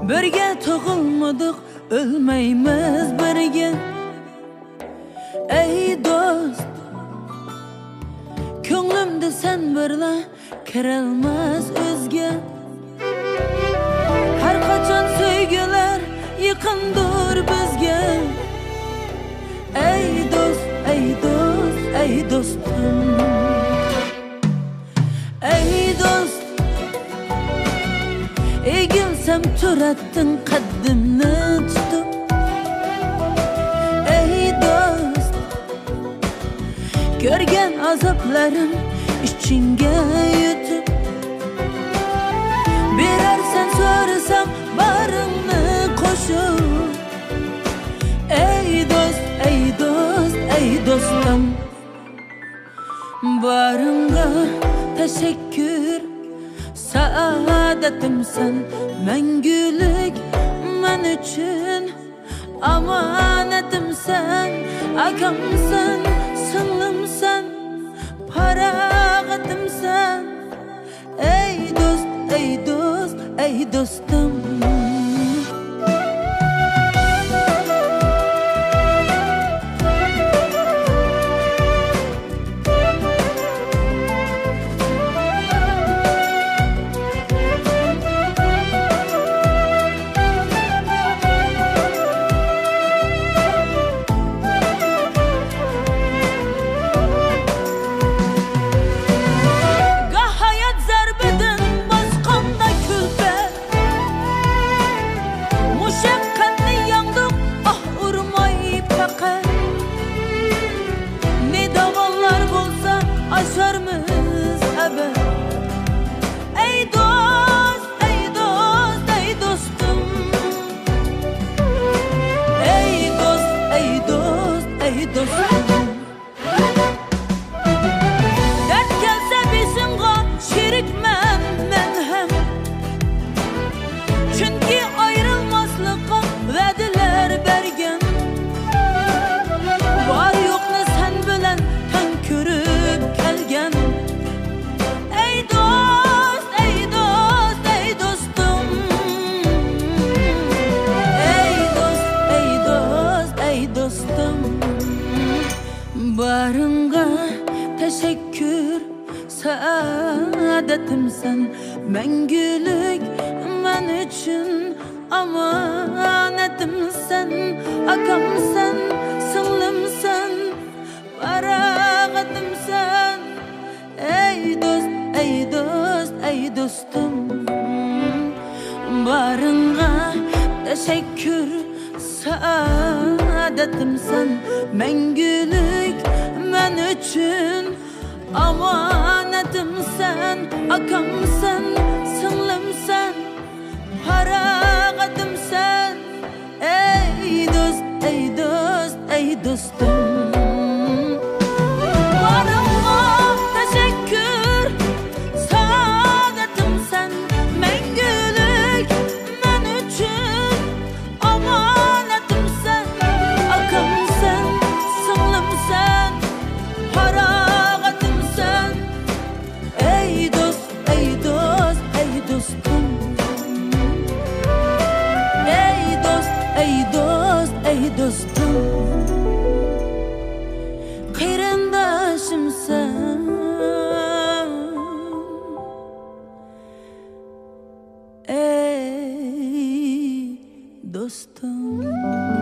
Birge tug'ilmadik, ölmeymiz birge. Ey dost, ko'nglimda sen birla kirolmas o'zga. Har qachon sevgilar yaqindir bizga. Ey dost, ey dost, ey dostum. Ey dost, egilsem turattin qaddimni tutib. Ey dost, ko'rgan azoblarim ichingga yutib. Berarsan so'rasam baringni qo'shib. Ey dost, ey dost, ey dostum. Baringga teşekkür, saadetimsen mangulik men uchun. Amanetimsen, akamsan, singlimsan, parag'atimsan. Ey dost, ey dost, ey dostum. Aşarmız ebed. Ey dost, ey dost, ey dostum. Ey dost, ey dost, ey dostum. Dert gelse bizimga şerikmen men hem. Çünkü ayrılmazlıkka vediler bergen. Var yokni sen bilen tan körüp kelgen. Ey dost, ey dost, ey dostum. Ey dost, ey dost, ey dostum. Baringga teşekkür, saadetimsen mangulik men uchun. Amanetimsen, akamsan, singlimsan, parag'atimsan. Ey dost, ey dost, ey dostum. Baringga teşekkür, saadetimsen mangulik men uchun. Amanetimsen, akamsan, singlimsan, parag'atimsan. Ey dost, ey dost, ey dostum. Baringga teşekkür, saadetimsen mangulik men uchun. Amanetimsen, akamsan, singlimsan, parag'atimsan. Ey dost, ey dost, ey dostum. Ey dost, ey dost, ey dostum. Qarindoshimsan, ey dostum.